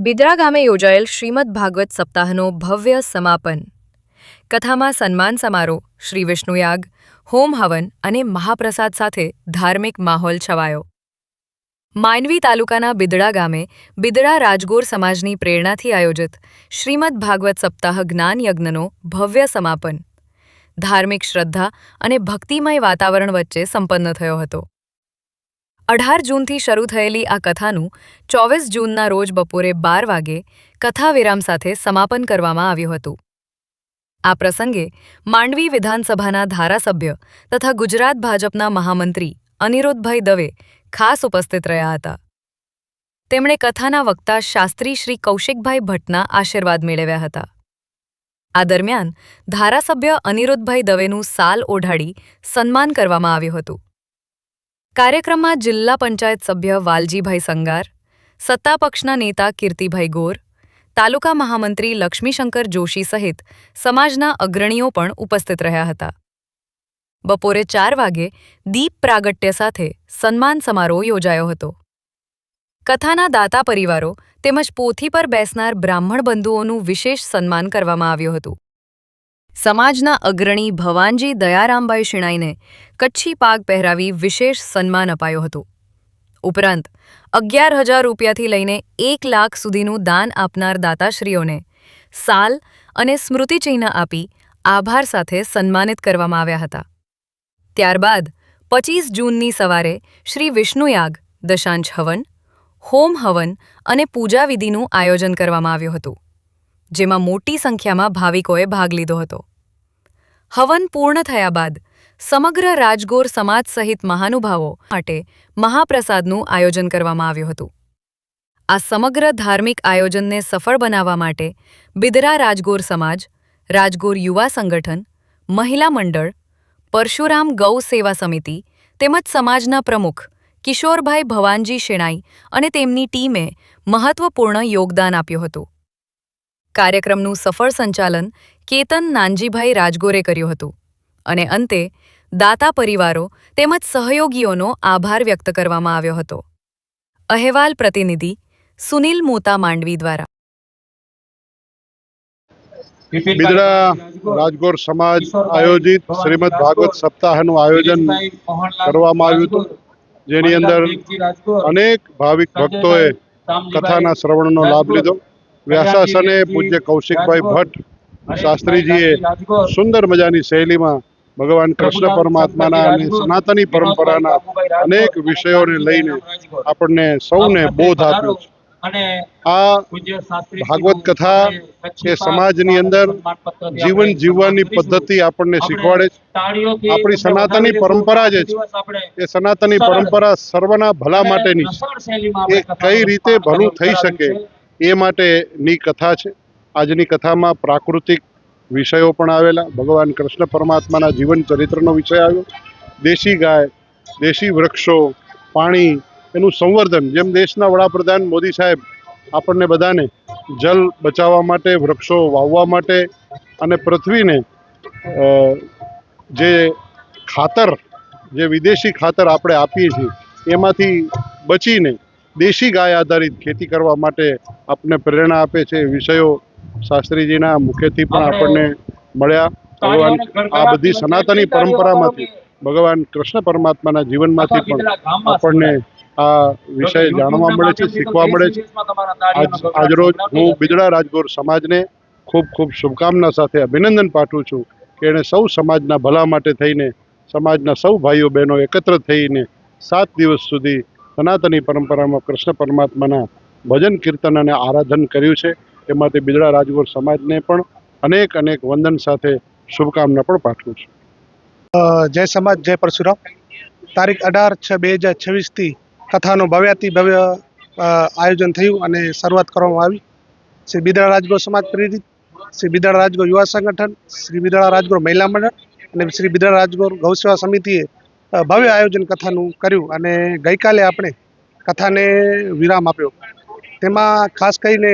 બિદડા ગામે યોજાયેલ શ્રીમદ ભાગવત સપ્તાહનો ભવ્ય સમાપન. કથામાં સન્માન સમારોહ, શ્રી વિષ્ણુયાગ, હોમ હવન અને મહાપ્રસાદ સાથે ધાર્મિક માહોલ છવાયો. માંડવી તાલુકાના બિદડા ગામે બિદડા રાજગોર સમાજની પ્રેરણાથી આયોજિત શ્રીમદ ભાગવત સપ્તાહ જ્ઞાન યજ્ઞનો ભવ્ય સમાપન ધાર્મિક શ્રદ્ધા અને ભક્તિમય વાતાવરણ વચ્ચે સંપન્ન થયો હતો. 18 જૂનથી શરૂ થયેલી આ કથાનું 24 જૂનના રોજ બપોરે 12 વાગે કથા વિરામ સાથે સમાપન કરવામાં આવ્યું હતું. આ પ્રસંગે માંડવી વિધાનસભાના ધારાસભ્ય તથા ગુજરાત ભાજપના મહામંત્રી અનિરુદ્ધભાઈ દવે ખાસ ઉપસ્થિત રહ્યા હતા. તેમણે કથાના વક્તા શાસ્ત્રી શ્રી કૌશિકભાઈ ભટ્ટના આશીર્વાદ મેળવ્યા હતા. આ દરમિયાન ધારાસભ્ય અનિરુદ્ધભાઈ દવેનું સાલ ઓઢાડી સન્માન કરવામાં આવ્યું હતું. કાર્યક્રમમાં જિલ્લા પંચાયત સભ્ય વાલજીભાઈ સંગાર, સત્તાપક્ષના નેતા કીર્તિભાઈ ગોર, તાલુકા મહામંત્રી લક્ષ્મીશંકર જોશી સહિત સમાજના અગ્રણીઓ પણ ઉપસ્થિત રહ્યા હતા. બપોરે 4 વાગે દીપ પ્રાગટ્ય સાથે સન્માન સમારોહ યોજાયો હતો. કથાના દાતા પરિવારો તેમજ પોથી પર બેસનાર બ્રાહ્મણ બંધુઓનું વિશેષ સન્માન કરવામાં આવ્યું હતું. સમાજના અગ્રણી ભવાનજી દયારામભાઈ શિણાઈને કચ્છી પાગ પહેરાવી વિશેષ સન્માન અપાયું હતું. ઉપરાંત 11,000 રૂપિયાથી લઈને 1 લાખ સુધીનું દાન આપનાર દાતાશ્રીઓને સાલ અને સ્મૃતિચિહ્ન આપી આભાર સાથે સન્માનિત કરવામાં આવ્યા હતા. ત્યારબાદ 25 જૂનની સવારે શ્રી વિષ્ણુયાગ, દશાંશ હવન, હોમ હવન અને પૂજા વિધિનું આયોજન કરવામાં આવ્યું હતું, જેમાં મોટી સંખ્યામાં ભાવિકોએ ભાગ લીધો હતો. હવન પૂર્ણ થયા બાદ સમગ્ર રાજગોર સમાજ સહિત મહાનુભાવો માટે મહાપ્રસાદનું આયોજન કરવામાં આવ્યું હતું. આ સમગ્ર ધાર્મિક આયોજનને સફળ બનાવવા માટે બિદડા રાજગોર સમાજ, રાજગોર યુવા સંગઠન, મહિલા મંડળ, પરશુરામ ગૌ સેવા સમિતિ તેમજ સમાજના પ્રમુખ કિશોરભાઈ ભવાનજી શિણાઈ અને તેમની ટીમે મહત્વપૂર્ણ યોગદાન આપ્યું હતું. કાર્યક્રમનું સફળ સંચાલન કેતન નાનજીભાઈ રાજગોરે કર્યું હતું અને અંતે દાતા પરિવારો તેમજ સહયોગીઓનો આભાર વ્યક્ત કરવામાં આવ્યો હતો. અહેવાલ પ્રતિનિધિ સુનિલ મોતા, માંડવી દ્વારા. બિદડા રાજગોર સમાજ આયોજિત શ્રીમદ ભાગવત સપ્તાહનું આયોજન કરવામાં આવ્યું હતું, જેની અંદર અનેક ભાવિક ભક્તોએ કથાના શ્રવણનો લાભ લીધો. વ્યાસાસને પૂજ્ય કૌશિકભાઈ ભટ્ટ શાસ્ત્રીજીએ સુંદર મજાની શૈલીમાં ભગવાન કૃષ્ણ પરમાત્માના અને સનાતની પરંપરાના અનેક વિષયોને લઈને આપણને સૌને બોધ આપ્યો છે. આ ભાગવત કથા એ સમાજની અંદર જીવન જીવવાની પદ્ધતિ આપણને શીખવાડે છે. આપણી સનાતની પરંપરા જે છે એ સનાતની પરંપરા સર્વના ભલા માટેની છે. એ કઈ રીતે ભલું થઈ શકે એ માટેની કથા છે. આજની કથામાં પ્રાકૃતિક વિષયો પણ આવેલા. ભગવાન કૃષ્ણ પરમાત્માના જીવન ચરિત્રનો વિષય આવ્યો. દેશી ગાય, દેશી વૃક્ષો, પાણી, એનું સંવર્ધન. જેમ દેશના વડાપ્રધાન મોદી સાહેબ આપણને બધાને જલ બચાવવા માટે, વૃક્ષો વાવવા માટે અને પૃથ્વીને જે ખાતર, જે વિદેશી ખાતર આપણે આપીએ છીએ એમાંથી બચીને દેશી ગાય આધારિત ખેતી કરવા માટે આપણને પ્રેરણા આપે છે. વિષયો શાસ્ત્રીજીના મુખેથી પણ આપણને મળ્યા. ભગવાન આ બધી સનાતની પરંપરામાંથી, ભગવાન કૃષ્ણ પરમાત્માના જીવનમાંથી પણ આપણને આ વિષય જાણવા મળે છે, શીખવા મળે છે. આજરોજ હું બિદડા રાજગોર સમાજને ખૂબ ખૂબ શુભકામના સાથે અભિનંદન પાઠવું છું કે એણે સૌ સમાજના ભલા માટે થઈને, સમાજના સૌ ભાઈઓ બહેનો એકત્ર થઈને 7 દિવસ સુધી સનાતની પરંપરામાં કૃષ્ણ પરમાત્માના ભજન, કીર્તન અને આરાધન કર્યું છે. એમાંથી બિદડા રાજગોર સમાજને પણ અનેક અનેક વંદન સાથે શુભકામના પણ પાઠવું છું. જય સમાજ, જય પરશુરામ. તારીખ 18/6/2026થી કથાનું ભવ્યાતિ ભવ્ય આયોજન થયું અને શરૂઆત કરવામાં આવી. શ્રી બિદડા રાજગોર સમાજ પ્રેરિત, શ્રી બિદડા રાજગોર યુવા સંગઠન, શ્રી બિદડા રાજગોર મહિલા મંડળ અને શ્રી બિદડા રાજગોર ગૌ સેવા સમિતિએ ભવ્ય આયોજન કથાનું કર્યું અને ગઈકાલે આપણે કથાને વિરામ આપ્યો. તેમાં ખાસ કરીને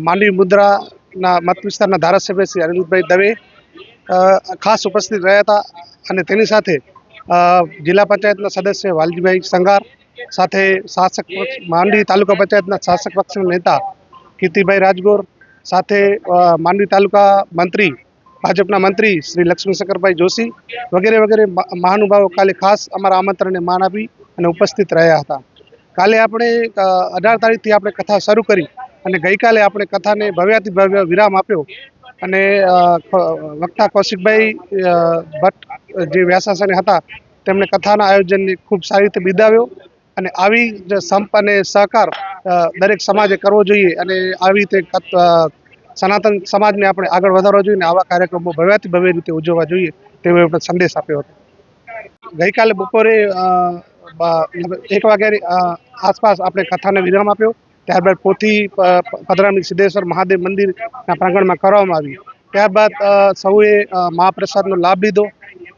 માંડવી મુદ્રાના મત વિસ્તારના ધારાસભ્ય શ્રી અનિરુદ્ધભાઈ દવે ખાસ ઉપસ્થિત રહ્યા હતા અને તેની સાથે જિલ્લા પંચાયતના સદસ્ય વાલજીભાઈ સંગાર સાથે શાસક માંડવી તાલુકા પંચાયતના શાસક પક્ષના નેતા કીર્તિભાઈ રાજગોર, સાથે માંડવી તાલુકા મંત્રી, ભાજપના મંત્રી શ્રી લક્ષ્મીશંકરભાઈ જોશી વગેરે વગેરે મહાનુભાવો કાલે ખાસ અમારા આમંત્રણને માન આપી અને ઉપસ્થિત રહ્યા હતા. કાલે આપણે 18 તારીખથી આપણે કથા શરૂ કરી અને ગઈકાલે આપણે કથાને ભવ્યાતિ ભવ્ય વિરામ આપ્યો અને વક્તા કૌશિકભાઈ ભટ્ટ જે વ્યાસાસને હતા તેમણે કથાના આયોજનને ખૂબ સારી રીતે બિરદાવ્યો અને આવી જ સંપ અને સહકાર દરેક સમાજે કરવો જોઈએ અને આવી રીતે સનાતન સમાજને આપણે આગળ વધારવો જોઈએ અને આવા કાર્યક્રમો ભવ્યાતિ ભવ્ય રીતે ઉજવવા જોઈએ તેવો આપણે સંદેશ આપ્યો હતો. ગઈકાલે બપોરે 1 વાગ્યાની આસપાસ આપણે કથાને વિરામ આપ્યો. ત્યારબાદ પોથી પધરામણી સિદ્ધેશ્વર મહાદેવ મંદિરના પ્રાંગણમાં કરવામાં આવી. ત્યારબાદ સૌએ મહાપ્રસાદનો લાભ લીધો.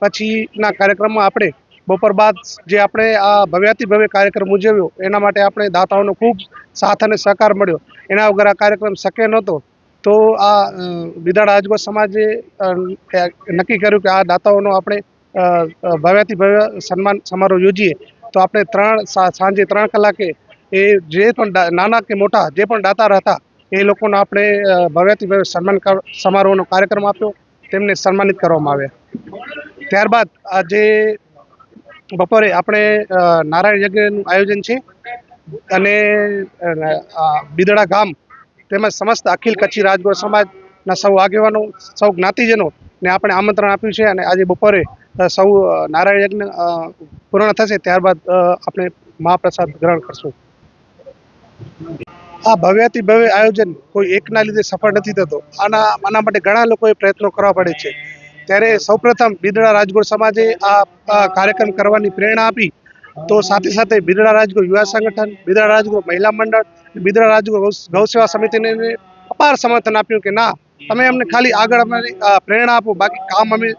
પછીના કાર્યક્રમમાં આપણે બપોર બાદ જે આપણે આ ભવ્યાતિ ભવ્ય કાર્યક્રમ ઉજવ્યો એના માટે આપણે દાતાઓનો ખૂબ સાથ અને સહકાર મળ્યો. એના વગર આ કાર્યક્રમ શક્ય નહોતો. તો આ બિદાળ રાજગોર સમાજે નક્કી કર્યું કે આ દાતાઓનો આપણે ભવ્યાતિ ભવ્ય સન્માન સમારોહ યોજીએ. તો આપણે સાંજે 3 કલાકે એ જે પણ નાના કે મોટા જે પણ દાતાર હતા એ લોકોનો આપણે ભવ્યાતિ ભવ્ય સન્માન સમારોહનો કાર્યક્રમ આપ્યો, તેમને સન્માનિત કરવામાં આવ્યા. ત્યારબાદ આજે બપોરે આપણે નારાયણ યજ્ઞનું આયોજન છે અને બિદડા ગામ તેમજ સમસ્ત અખિલ કચ્છી રાજગોર સમાજના સૌ આગેવાનો, સૌ જ્ઞાતિજનો ને આપણે આમંત્રણ આપ્યું છે અને આજે બપોરે સૌ નારાયણ યજ્ઞ પૂર્ણ થશે ત્યારબાદ આપણે મહાપ્રસાદ ગ્રહણ કરશું. આ ભવ્યાતિ ભવ્ય આયોજન કોઈ એકના લીધે સફળ નથી થતો. આના માટે ઘણા લોકોએ પ્રયત્નો કરવા પડે છે. ત્યારે સૌપ્રથમ બિદડા રાજગોર સમાજે આ કાર્યક્રમ કરવાની પ્રેરણા આપી. તો સાથે સાથે બિદડા રાજગોર યુવા સંગઠન, બિદડા રાજગોર મહિલા મંડળ, બિદડા રાજગોર ગૌ સેવા સમિતિને અપાર સમર્થન આપ્યું કે ના, તમે અમને ખાલી આગળ અમારી પ્રેરણા આપો, બાકી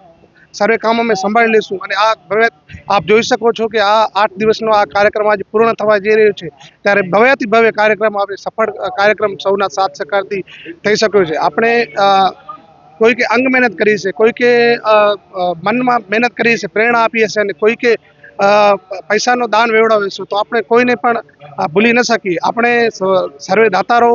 સર્વે કામ અમે સંભાળી લઈશું. અને આ ભવ્ય આપ જોઈ શકો છો કે આ 8 દિવસનો આ કાર્યક્રમ આજે પૂર્ણ થવા જઈ રહ્યો છે. ત્યારે ભવ્યાતિ ભવ્ય કાર્યક્રમ આપણે સફળ કાર્યક્રમ સૌના સાથ સહકારથી થઈ શક્યો છે. આપણે કોઈકે અંગ મહેનત કરી છે, કોઈકે મનમાં મહેનત કરી છે, પ્રેરણા આપી હશે અને કોઈકે પૈસાનો દાન વેવડાવ્યો છે. તો આપણે કોઈને પણ ભૂલી ન શકીએ. આપણે સર્વે દાતારો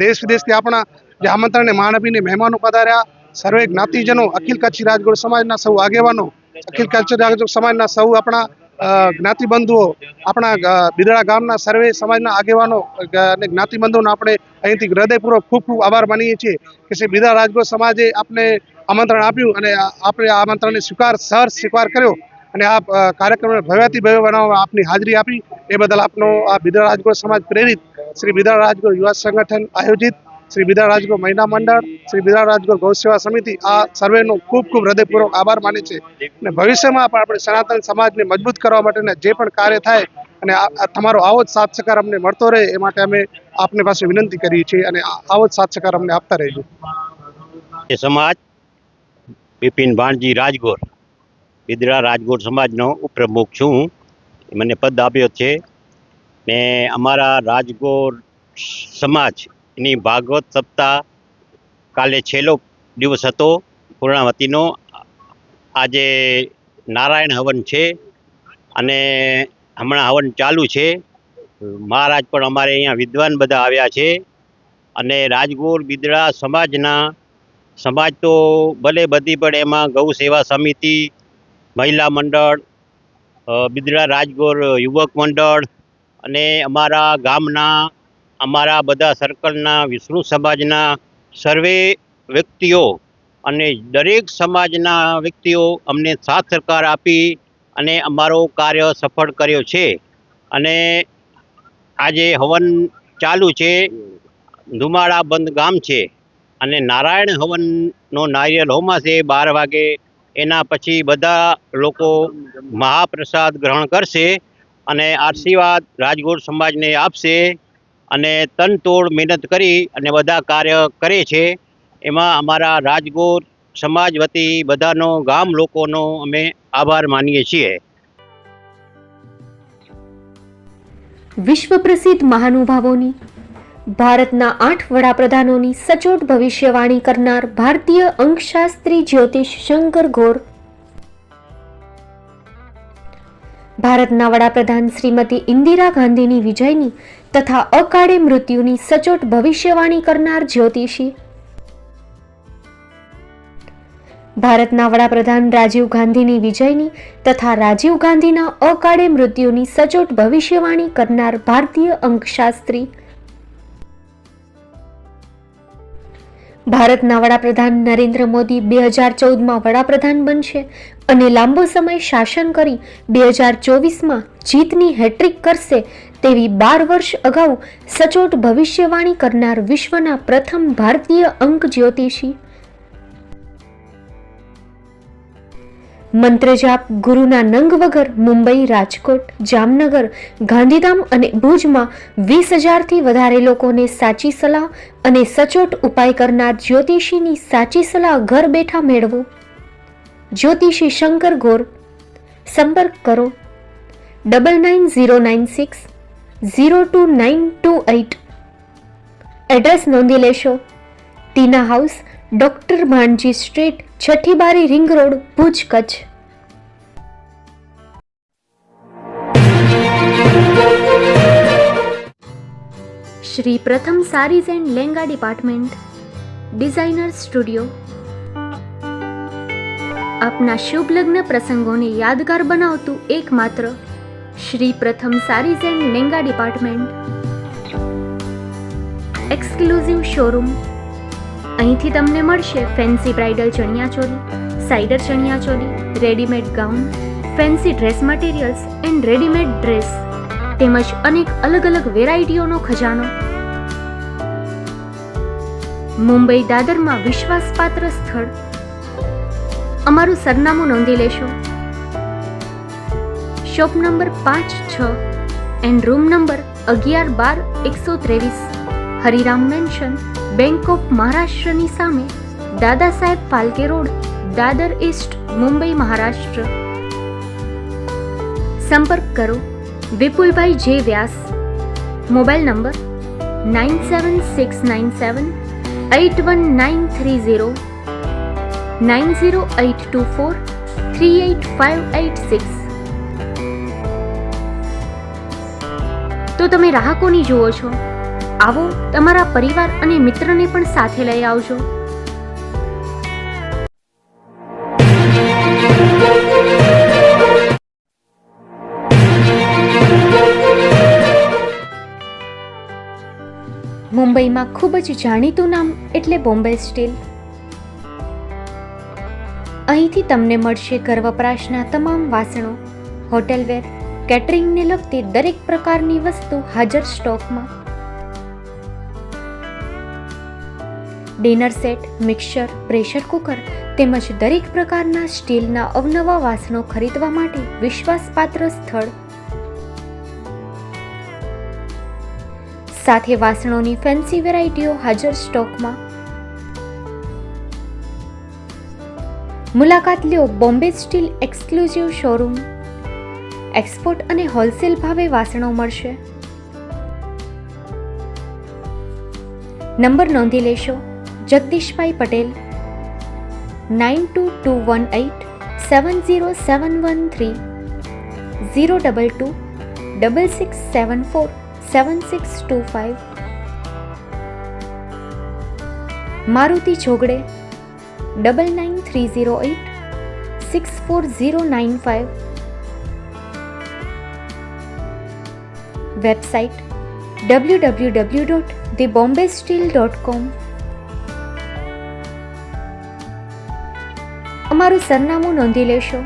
દેશ વિદેશથી આપણા જે આમંત્રણને માન આપીને મહેમાનો પધાર્યા, સર્વે જ્ઞાતિજનો, અખિલ કચ્છી રાજગોર સમાજના સૌ આગેવાનો, અખિલ કચ્છી રાજગોર સમાજના સૌ આપણા જ્ઞાતિબંધુઓ, આપણા બિદડા ગામના સર્વે સમાજના આગેવાનો અને જ્ઞાતિબંધુઓનો આપણે અહીંથી હૃદયપૂર્વક ખૂબ ખૂબ આભાર માનીએ છીએ કે શ્રી બિદડા રાજગોર સમાજે આપણે આમંત્રણ આપ્યું અને આપણે આ આમંત્રણને સ્વીકાર કર્યો અને આ કાર્યક્રમને ભવ્યાતિ ભવ્ય બનાવવામાં આપની હાજરી આપી એ બદલ આપનો આ બિદડા રાજગોર સમાજ પ્રેરિત શ્રી બિદડા રાજગોર યુવા સંગઠન આયોજિત શ્રી બિદડા રાજગોર મહિલા મંડળ, શ્રી બિદડા રાજગોર ગૌ સેવા સમિતિ આ સર્વેનો ખૂબ ખૂબ હૃદયપૂર્વક આભાર માને છે. અને ભવિષ્યમાં પણ આપણે સનાતન સમાજને મજબૂત કરવા માટેના જે પણ કાર્ય થાય અને તમારો આવો જ સાથ સહકાર અમને મળતો રહે એ માટે અમે આપની પાસે વિનંતી કરીએ છીએ અને આવો જ સાથ સહકાર અમને આપતા રહેજો. એ સમાજ બિપિન ભાણજી રાજગોર, બિદડા રાજગોર સમાજનો ઉપપ્રમુખ છું. મને પદ આપ્યો છે ને અમારા રાજગોર સમાજની ભાગવત સપ્તાહ કાલે છેલ્લો દિવસ હતો પૂર્ણાવતીનો. આજે નારાયણ હવન છે અને હમણાં હવન ચાલુ છે. મહારાજ પણ અમારે અહીંયા વિદ્વાન બધા આવ્યા છે અને રાજગોર બિદડા સમાજ તો ભલે બધી પણ એમાં ગૌ સેવા સમિતિ, મહિલા મંડળ, બિદડા રાજગોર યુવક મંડળ અને અમારા ગામના અમારા બધા સર્કલના વિષ્ણુ સમાજના સર્વે વ્યક્તિઓ અને દરેક સમાજના વ્યક્તિઓ અમને સાથ સહકાર આપી અને અમારો કાર્ય સફળ કર્યો છે. અને આજે હવન ચાલુ છે, ધુમાડા બંધ ગામ છે અને નારાયણ હવનનો નારિયેલ હોમાશે 12 વાગે. એના પછી બધા લોકો મહાપ્રસાદ ગ્રહણ કરશે અને આશીર્વાદ રાજગોર સમાજને આપશે અને તનતોડ મહેનત કરી અને બધા કાર્ય કરે છે. એમાં અમારા રાજગોર સમાજ વતી બધાનો ગામ લોકોનો અમે આભાર માનીએ છીએ. વિશ્વ પ્રસિદ્ધ મહાનુભાવોની, ભારતના 8 વડાપ્રધાનોની સચોટ ભવિષ્યવાણી કરનાર ભારતીય અંકશાસ્ત્રી જ્યોતિષ શંકર ઘોર ભારતના વડાપ્રધાન શ્રીમતી ઇન્દિરા ગાંધીની વિજયની તથા અકાળે મૃત્યુની સચોટ ભવિષ્યવાણી કરનાર જ્યોતિષી. ભારતના વડાપ્રધાન રાજીવ ગાંધીની વિજયની તથા રાજીવ ગાંધીના અકાળે મૃત્યુની સચોટ ભવિષ્યવાણી કરનાર ભારતીય અંકશાસ્ત્રી. ભારતના વડાપ્રધાન નરેન્દ્ર મોદી 2014માં વડાપ્રધાન બનશે અને લાંબો સમય શાસન કરી 2024માં જીતની હેટ્રિક કરશે તેવી 12 વર્ષ અગાઉ સચોટ ભવિષ્યવાણી કરનાર વિશ્વના પ્રથમ ભારતીય અંક જ્યોતિષી. મંત્રજાપ ગુરુના નંગ વગર મુંબઈ, રાજકોટ, જામનગર, ગાંધીધામ અને ભુજમાં 20,000થી વધારે લોકોને સાચી સલાહ અને સચોટ ઉપાય કરનાર જ્યોતિષીની સાચી સલાહ ઘર બેઠા મેળવો. જ્યોતિષી શંકર ગોર. સંપર્ક કરો 9909602928. એડ્રેસ નોંધી લેશો. Tina house, doctor Bhanji street, છઠ્ઠી બારી, ring road, Bhuj, Kutch. Shri Pratham sarees and lehenga department, designer studio. આપના શુભ લગ્ન પ્રસંગોને યાદગાર બનાવતું એકમાત્ર Shri Pratham sarees and lehenga department. Exclusive showroom. અહીંથી તમને મળશે ફેન્સી બ્રાઇડલ ચણિયાચોલી, સાઇડર chaniya choli, readymade gown, fancy dress materials and readymade dress તેમજ અનેક અલગ અલગ વેરાયટીઓનો ખજાનો. મુંબઈ દાદરમાં વિશ્વાસપાત્ર સ્થળ. અમારું સરનામું નોંધી લેશો. Shop number 5-6 and room number 11-12-123, Hariram mansion, bank of મહારાષ્ટ્રની સામે, દાદા સાહેબ ફાલ્કે રોડ, દાદર ઈસ્ટ, મુંબઈ, મહારાષ્ટ્ર. સંપર્ક કરો વિપુલભાઈ જે વ્યાસ. Mobile number 9769781930, 9082438586. તો તમે રાહ કોની જુઓ છો? આવો, તમારા પરિવાર અને મિત્રને પણ સાથે લઈ આવજો. મુંબઈમાં ખૂબ જ જાણીતું નામ એટલે બોમ્બે સ્ટીલ. અહીંથી તમને મળશે ઘર વપરાશના તમામ વાસણો, હોટેલવેર, કેટરિંગને લગતી દરેક પ્રકારની વસ્તુ હાજર સ્ટોકમાં. Dinner set, mixer, pressure cooker તેમજ દરેક પ્રકારના સ્ટીલના અવનવા વાસણો ખરીદવા માટે વિશ્વાસપાત્ર સ્થળ. સાથે વાસણોની ફેન્સી વેરાયટીઓ હાજર સ્ટોકમાં. મુલાકાત લ્યો Bombay steel exclusive showroom. Export અને હોલસેલ ભાવે વાસણો મળશે. નંબર નોંધી લેશો. જગદીશભાઈ પટેલ 9221870713, 02266747625. મારુતિ જોગડે 9930864095. Website www.thebombasteel.com. અમારું સરનામું નોંધી લેશો.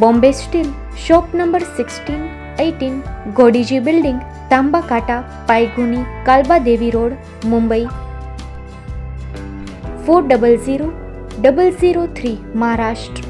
Bombay steel, shop number 16-18, Godiji building, Tamba Kanta, Pydhonie, Kalbadevi road, Mumbai 400003, Maharashtra.